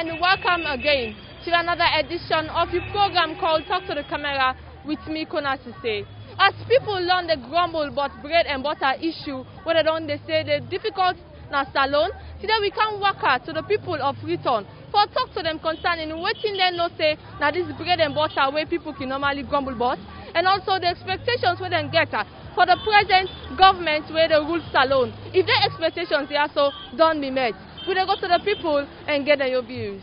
and welcome again to another edition of your program called Talk to the Camera with me, Kona Sesay. As people learn the grumble but bread and butter issue, whether they say the difficult na salon, today we can work out to the people of Freetown for talk to them concerning waiting they know say now this bread and butter where people can normally grumble about, and also the expectations where they get for the present government where they rule salon. If their expectations they also don't be met, we will go to the people and get your views.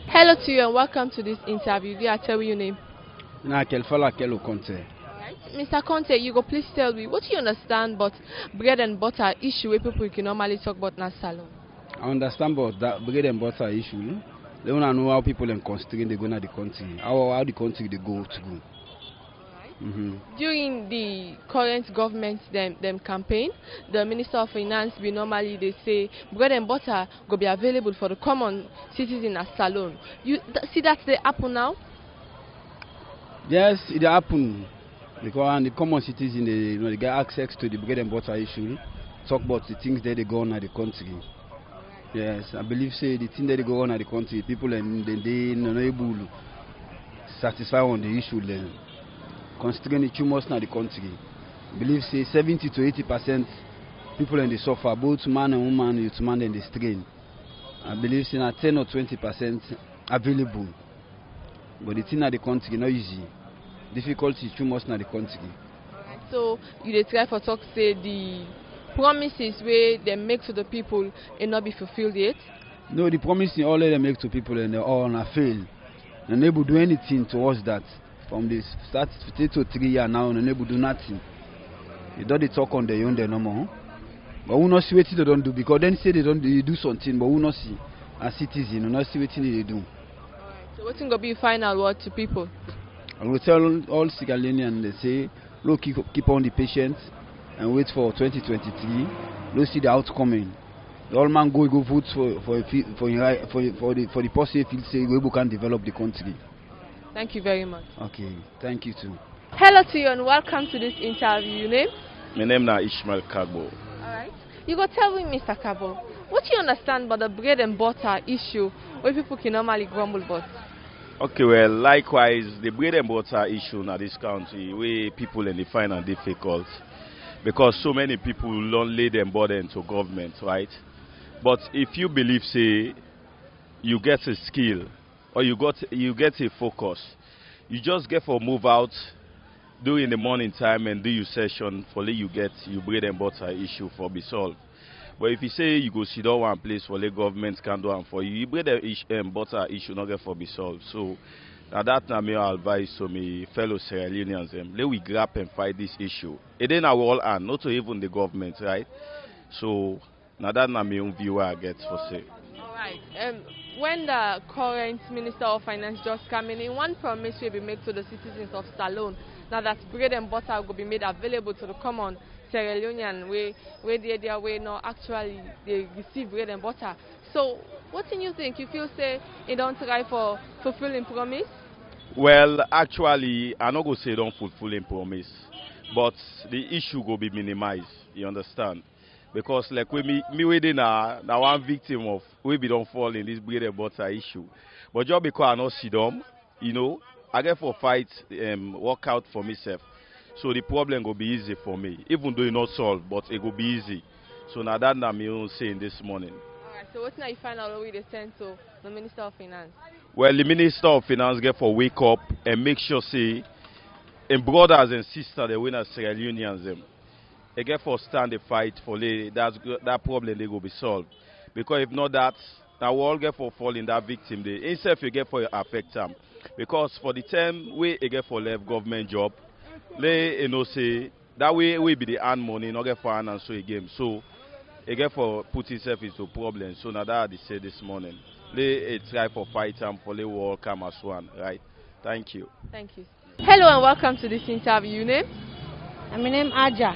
Hello to you and welcome to this interview. Do I tell you your name? Mr. Conte, you go please tell me what do you understand about bread and butter issue where people can normally talk about na salon? I understand about that bread and butter issue. They want to know how people in constrain they go to the country, how the country they go to. During the current government them campaign, the Minister of Finance be normally they say bread and butter go be available for the common citizen as salon. You see that they happen now? Yes, it happen because the common citizen they get access to the bread and butter issue. Talk about the things that they go on at the country. Yes, I believe say the thing that they go on at the country, people and they not able to satisfy on the issue then. Considering the tumors in the country, I believe say 70 to 80% people in the suffer, both man and woman, youth man and the strain. I believe say 10 or 20% available. But the thing in the country not easy. Difficulty tumors in the country. So you try for talk say the promises where they make to the people and not be fulfilled yet? No, the promises all they make to people and they all are failed. They're not able to do anything towards that. From the start to 3 years now, they're not able to do nothing. They don't talk on their own no more. But we not see what they don't do because then say they do something, but we not see as citizens, we not see what they do. Alright, so what's going to be final word to people? I will tell all Sierra Leoneans, they say, look, keep on the patience and wait for 2023. Let's see the outcome. The old man go vote for the person who say we can develop the country. Thank you very much. Okay, thank you too. Hello to you and welcome to this interview. Your name? My name is Ishmael Kagbo. Alright. You go tell me, Mr. Kagbo, what do you understand about the bread and butter issue where people can normally grumble about? Okay, well, likewise, the bread and butter issue in this country, where people and they find it difficult because so many people don't lay them burden to government, right? But if you believe, say, you get a skill or you get a focus, you just get for move out, do in the morning time and do your session for you get your bread and butter issue for be solved. But if you say you go sit down one place for the government can do and for you, bread and butter issue not get for be solved. So now that now my advice to me fellow Sierra Leoneans, let we grab and fight this issue. It ain't our all and not to even the government, right? So now that now my own view I get for say. Alright. When the current Minister of Finance just came in one promise will be made to the citizens of Salone, now that bread and butter will be made available to the common Sierra Leonean where they way now actually they receive bread and butter. So what do you think? You feel say you don't try for fulfilling promise? Well, actually, I'm not going to say don't fulfilling promise, but the issue will be minimized. You understand? Because like me within now one victim of we don't fall in this bread and butter issue. But just because I not see them, you know, I get for fight work out for myself. So the problem will be easy for me. Even though it not solved, but it will be easy. So now that I'm saying this morning. Alright, so what's now you find out what they send to the Minister of Finance? Well, the Minister of Finance get for wake up and make sure say and brothers and sisters the winners Sierra Leoneans them. They get for stand the fight for that problem they will be solved. Because if not that, now we all get for fall in that victim day. Instead you get for affect them. Because for the time we get for left government job, they say that way we be the earn money, not get for earn and so again. So they get for put himself into problem. So now that they say this morning. They try for fight and for the war come as one, right? Thank you. Thank you. Hello and welcome to this interview. Your name? My name Aja.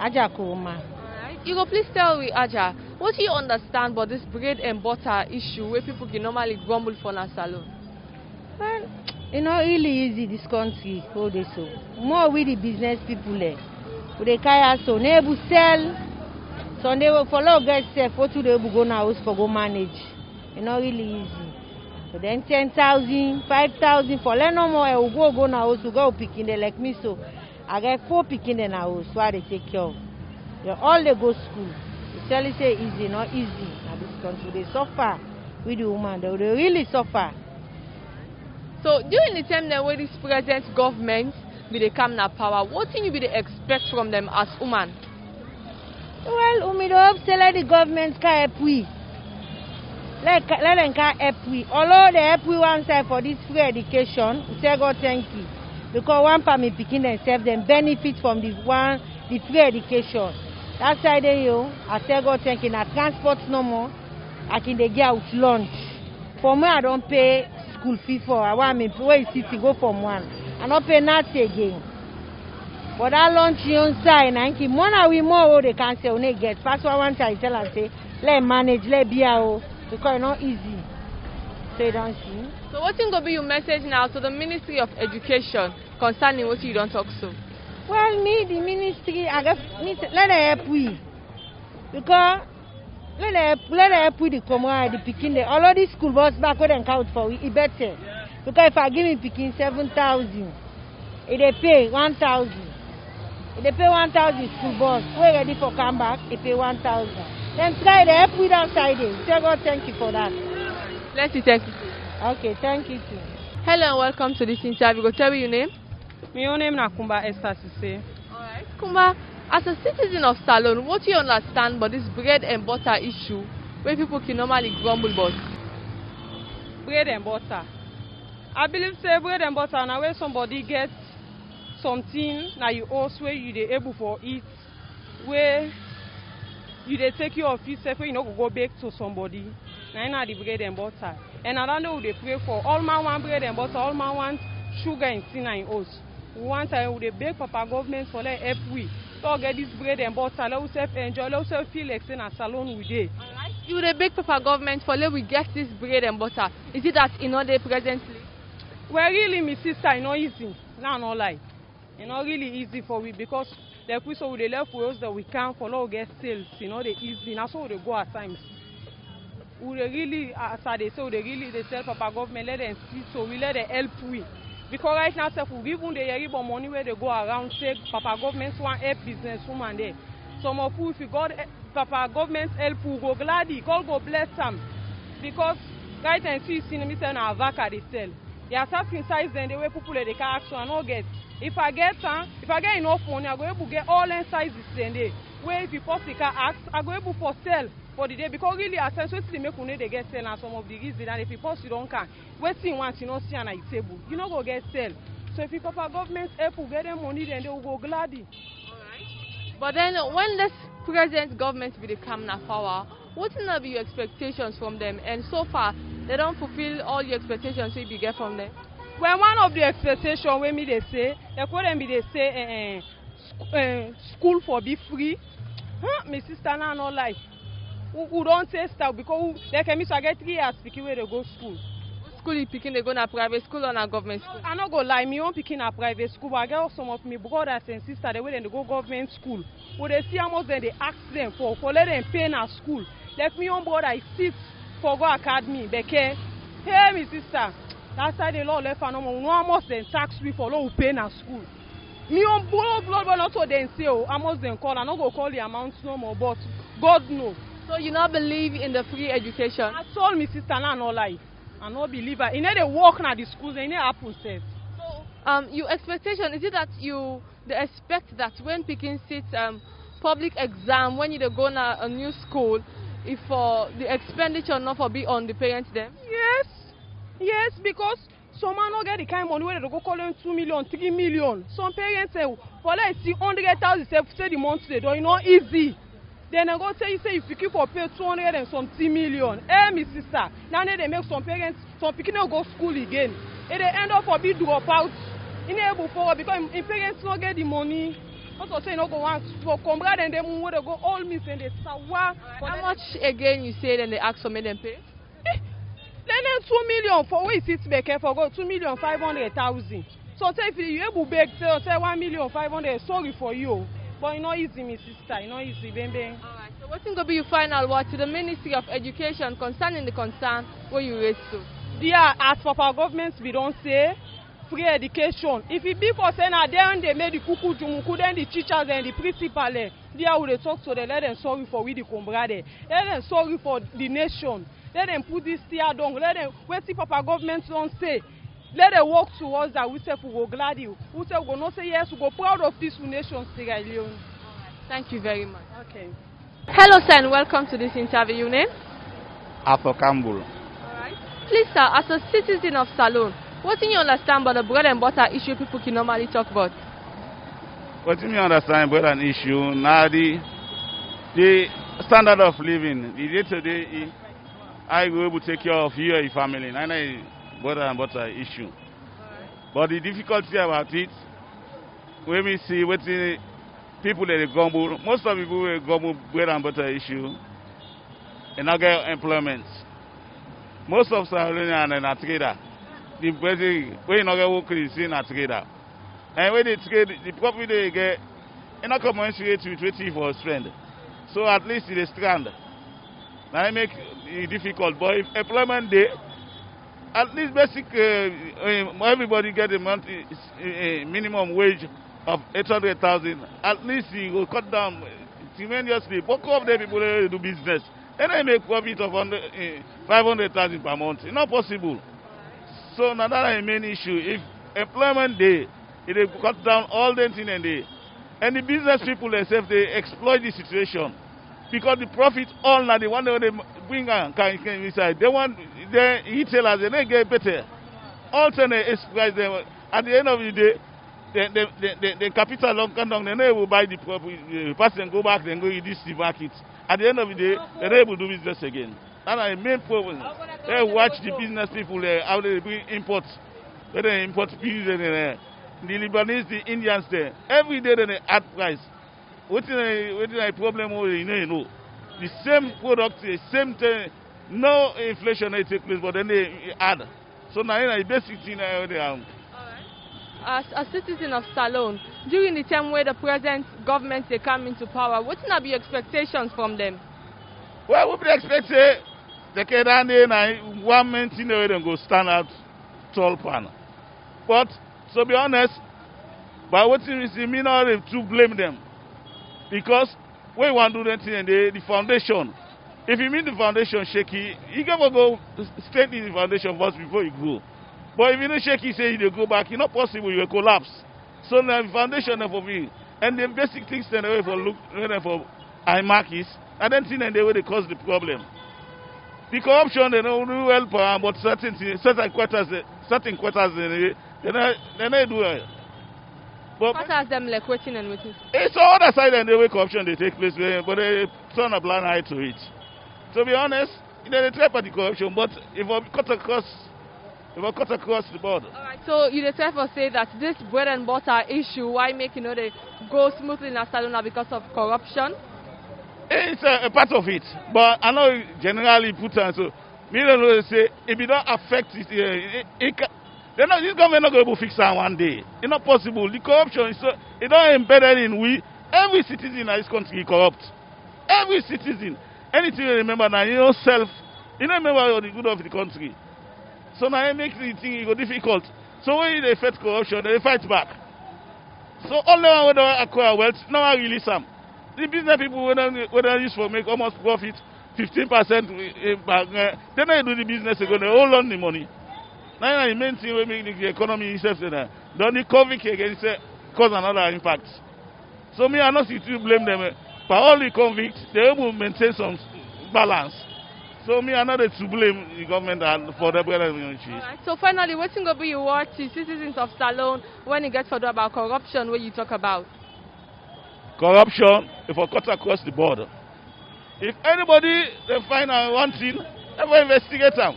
Aja Kuma. Alright. You go please tell me, Aja, what do you understand about this bread and butter issue where people can normally grumble for na salon? Well, you know, really easy this country, how they so. More with the business people there. With the kaya so, never sell. So they will follow get self, what do they go now for go manage? It's not really easy. So then 10,000, 5,000 for let no more. I will go now. Also go picking they like me so. I get 4 picking in house. So I they take care of. They all they go school. They tell you say easy, not easy. Now this country they suffer with the woman. They really suffer. So during the time that where this present government be they come na power, what thing you be they expect from them as woman? Well, we don't say let the government can help we. Let them can help we. Although they help we one side for this free education, we say God thank you. Because one family picking themselves, them benefit from the free education. That side I say God thank you. Na transport no more. I can they get out lunch. For me, I don't pay school fee for. I want me where you see to go from one. I don't pay nothing again. But that lunch on side, I think more we more they can say when they get. First one time I tell and say, let manage, let be out. Because it's not easy. So you don't see. So what thing will be your message now to the Ministry of Education concerning what you don't talk so? Well, me, the ministry, I guess, let them help we. Because let them help with the command, the picking. All of these school bus back where they count for it better. Because if I give me picking 7,000, if they pay 1,000. If they pay 1,000 school bus, we're ready for come back, they pay 1,000. Then try to help with outside it. Say God thank you for that. Let's see, thank you. Okay, thank you too. Hello and welcome to this interview. Go tell me your name. My name is Isatu Kona Sesay. Alright. Kumba, as a citizen of Salone, what do you understand about this bread and butter issue where people can normally grumble about? Bread and butter. I believe say bread and butter now where somebody gets something now you also where you they able for eat, where you they take your feet where you know go back to somebody. Now the bread and butter. And I don't know who they pray for. All man want bread and butter, all man want sugar and tin and oats. We want to they beg Papa government for let help we. So get this bread and butter, let us enjoy, let us feel like saying a salon with it. Alright. You the big Papa government for let we get this bread and butter. Is it that in all day presently? Well really my sister, it's not easy. Now no lie. It's not really easy for we because the people with the left with us that we can for now get sales, you know, they easy. That's how they go at times. We really, as they say, they tell Papa government let them see, so we let them help we. Because right now, we give them the money where they go around, say Papa government want help business woman there. Some of you, if you got Papa government help, we go gladly, God go bless them. Because right now, you see me saying our vaca they sell. They are asking size then the way people they can action and not get. If I get enough money, I go able to get all in sizes then they. Where if you possibly can ask, I go able for sell for the day because really at times when they make money they get sell and some of the reasons and if you possibly don't can waiting once you not see on a table, you not go get sell. So if you Papa government help to get them money then they will go gladly. Alright. But then when this present government will come na power, what will be your expectations from them? And so far they don't fulfill all your expectations you get from them. Well, one of the expectations when me they say, school for be free. Huh? My sister now not like. Who don't say stuff because they can miss I get 3 years picking where they go school. What school you picking? They go na private school or na government school? I not go lie, me own picking a private school, but I get some of my brothers and sisters they way they go government school. When they see how much then they ask them for let them pay na school. Like me own brother I sit for go academy because hey my sister. That's why the law left and no almost then tax we for law pay na school. Me on blood not so then say oh almost then call I not go call the amounts no more but God know. So you not believe in the free education? I told my sister now no lie. I no believe her. In they work na the schools and it happen safe. So your expectation is it that they expect that when picking sits public exam when you go na a new school if the expenditure not for be on the parents them? Yes, because some man not get the kind of money where they go call them 2 million, 3 million. Some parents say, for let's see 100,000 say the month they do, it's not easy. Then they go say if you keep for pay 200 and something million. Hey, my sister, now they make some parents, some people not go school again. And they end up for big drop out. In able for because if parents not get the money. Also say no go want for comrade and them where they go all miss and they sawa. How much again you say then they ask for me them pay? Then 2 million for where it back for go 2,500,000. So say if you able beg say 1,500,000 sorry for you. But it's not easy, my sister. It's not easy, baby. Alright, so what's going to be your final word to the Ministry of Education concerning the concern where you raised to? Yeah, as for our government, we don't say free education. If it be for saying that then they made the kuku jumuku, then the teachers and the principal, they will talk to them, let them sorry for we the combrade, let them sorry for the nation, let them put this tear down, let them, wait see Papa government don't say. Let them work towards that. We say we go glad you. We say we go not say yes. We go proud of this nation, Sierra Leone. Thank you very much. Okay. Hello, sir, and welcome to this interview. Your name? Afro Campbell. Alright. Please, sir, as a citizen of Salone, what do you understand about the bread and butter issue people can normally talk about? What do you understand about an issue? Now the standard of living, the day-to-day, I will be able to take care of you and your family. Bread and butter issue. But the difficulty about it, when we see what the people that they grumble, most of the people will grumble bread and butter issue, and not get employment. Most of Salonian and Atreda, the president, when you not get work, is in Atreda. And when they trade, the profit they get, they not commensurate with waiting for a strand. So at least it is strand. Now it make it difficult. But if employment day, at least basic, everybody get a monthly minimum wage of 800,000. At least you will cut down tremendously. Bulk of the people do business, and they make profit of 500,000 per month. It's not possible. So now that's the main issue. If employment day, it will cut down all the things and the business people themselves they exploit the situation. Because the profit all now the one that they bring can inside. They want the retailers they get better. Alternate price them at the end of the day the capital long down they will buy the property, the person go back then go in this market. At the end of the day they will do business again. That's the main problem. They watch the business people how they bring imports. They import peas and the Lebanese, the Indians there. Every day they add price. What is the problem? You know, the same product, the same thing, no inflation they take place, but then they add. So now the basic thing they are. As a citizen of Salone, during the time where the present government they come into power, what will be your expectations from them? Well, we expect they can run one main thing they go stand out tall pan. But to be honest, by what we see, me not to blame them. Because when you want to do that thing, the foundation, if you mean the foundation shaky, you gotta go straighten the foundation first before you go. But if you don't shaky, say you go back, it's not possible, you will collapse. So now the foundation for me, and the basic things stand away for look for IMAC is, I don't think they will cause the problem. The corruption they don't do well, but certain quarters they don't do well. But what has them like waiting and waiting? It's on the other side and the way corruption they take place, but they turn a blind eye to it. To be honest, they try for the corruption, but if I cut across the board. Alright, so you try for say that this bread and butter issue, why make they go smoothly in Salona because of corruption? It's a part of it, but I know generally put on so. Me don't know say if it don't affect it, this government not going to fix it one day. It's not possible. The corruption is so it don't embedded in we. Every citizen in this country is corrupt. Every citizen. Anything you remember now, you know self. You don't remember the good of the country. So now it makes the thing go difficult. So when they fight corruption, they fight back. So all the one when acquire wealth, now I release them. The business people when they use for make almost profit 15% back, then they do the business again, they hold on the money. Now the main thing we make the economy itself don't the COVID again cause another impact. So me I not see to blame them. For all the convicts, they will maintain some balance. So me I not to blame the government and for the better issues. Alright, so finally, what's going to be your word to citizens of Salone when you get further about corruption, what you talk about? Corruption, if I cut across the border. If anybody they find out one thing, they will investigate them.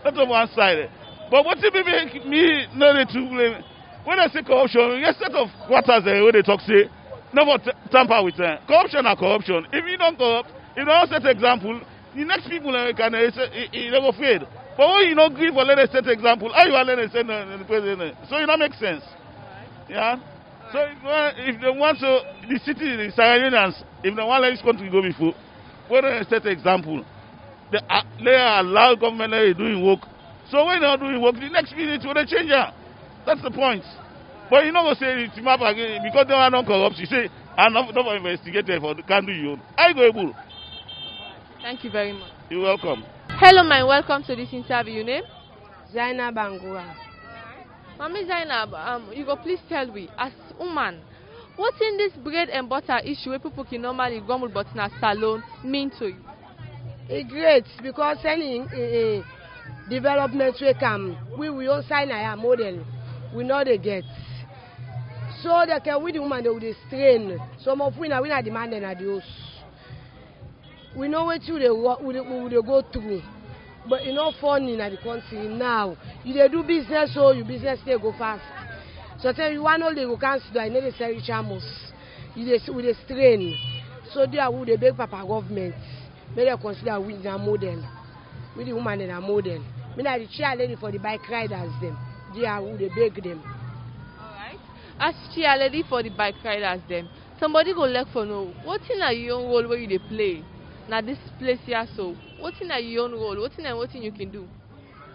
Not on one side. But what if make me know to blame? When I say corruption, you get set of quarters where they talk say, never tamper with them. Corruption are corruption. If you don't corrupt, if you don't set example, the next people can you never afraid. But when you don't give or let us set example, how you are let us set the president? So it don't make sense. Alright. Yeah? So if they want to, the city, the Sierra if they want to let this country go before, when they set an example, they allow government to doing work. So when they're not doing work, the next minute will they change it. That's the point. But you know what say it's map again because they are not corrupt. You say I'm not investigated for can do you. I go able. Thank you very much. You're welcome. Hello, my welcome to this interview. Your name? Zainab Bangura. Mami Zainab, you go please tell me, as woman, what in this bread and butter issue where people can normally grumble but in a salon mean to you? It's great because any development we come, we will sign a model, we know they get. So they can with the woman they will strain. Some of we are demanding at the house. We know what you they go through. But you know funny in the country now. You they do business so your business they go fast. So tell you one all they go cancel I need to sell chamos. You they with a strain. So they are would they beg papa government. May they consider with a model. With the woman in a model. Me na the chair lady for the bike riders them. They are would they beg them. Alright. As chair lady for the bike riders them. Somebody go look for no. What in a young role where you they play? Now this place here so. What in your own role? What in you can do?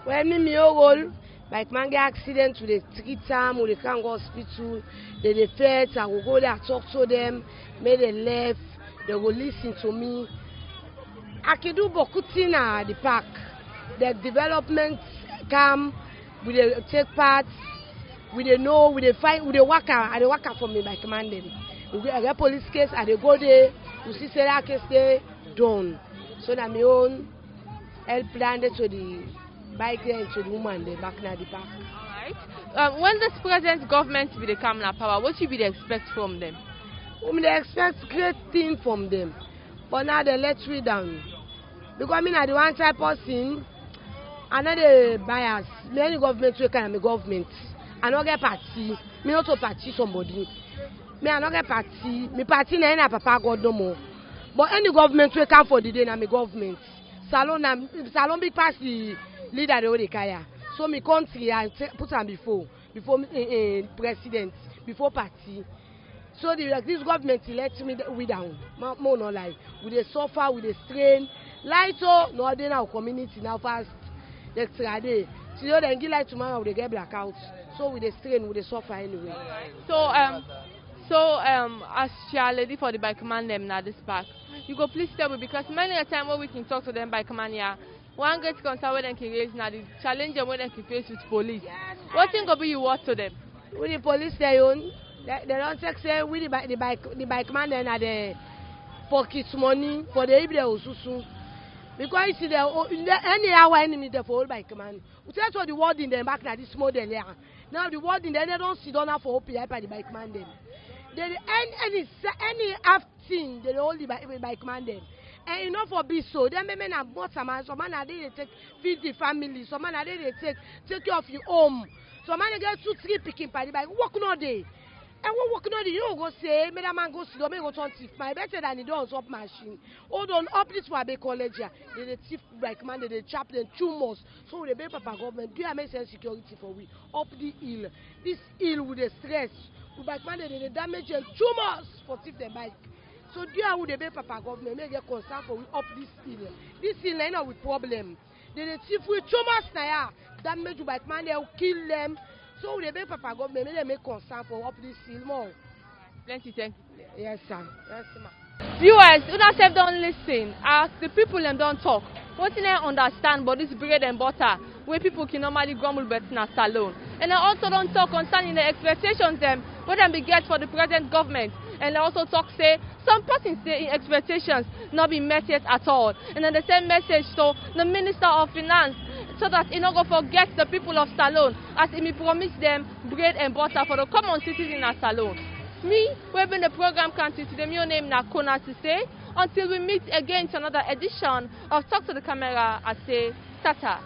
Well, me own role, like man get accident to the treat them, or they can't go hospital, they fed, I will go there, talk to them, make them left, they will listen to me. I can do bokuti at the park. The development come, we they take part, we they know, we they find, we they work for me by commanding. I get police case, I they go there, we see say that case there, done. So that my own help landed to the bike and to the woman they back na the park. Alright. When this present government will they come in power, what should we expect from them? They expect great thing from them. But now they let me down. Because I mean I the one type of thing, another bias. Many government will come government. I don't get party. Me also party somebody. Me I don't get party. Me party na papa God no more. But any government will come for the day na me government. Salon big pass the leader they already carry. So me country I put am before president, before party. So this government let me down. More no lie. We dey suffer, we dey strain. Light no dey now community now fast. Extra day. So then give light tomorrow we dey get blackout. So we dey strain, we dey suffer anyway. So as chair lady for the bike command them now this park, you go please tell me because many a time when we can talk to them by command here, one great concern where they can raise now the challenge where they can face with police. Yes, what thing go be you what to them? With the police they own, they don't say with the bike command then are the pocket money for the everyday ususu. Because you see any our enemy there for all bike command. We tell what the word in them back now this model here. Now the word in them they don't sit down for OPI by the bike command them. Any thing they only by commanding. And enough for be so. Then men are bought some man they take feed the family, some man they take care of your home. Some man get 2-3 picking by the bike, work no day. And what work no day, you don't go say, me that man go sit down, me go turn thief. My better than the doors up machine. Hold on, up this for a college here. They thief by command, they chap them 2 months. So the papa government, do you make sense security for we? Up the hill. This hill with the stress. Bike man they damage and 2 months for thief the bike. So do you would the papa government make a concern for we up this hill. This hill is not with problem. They thief with 2 months now. Damage to bike man they will kill them. So the papa government make concern for up this hill more. Plenty thank you. Yes sir. Yes ma'am. Viewers, you don't don't listen. As the people them don't talk. What they understand about this bread and butter where people can normally grumble but in a salon. And I also don't talk concerning the expectations them what them be get for the present government. And I also talk say some persons say in expectations not be met yet at all. And then the same message to the Minister of Finance so that he not go forget the people of Salone as he promise them bread and butter for the common citizens in a Salone. Me, we've been the program country today. My name is Kona Sesay. Until we meet again to another edition of Talk to the Camera, I say tata.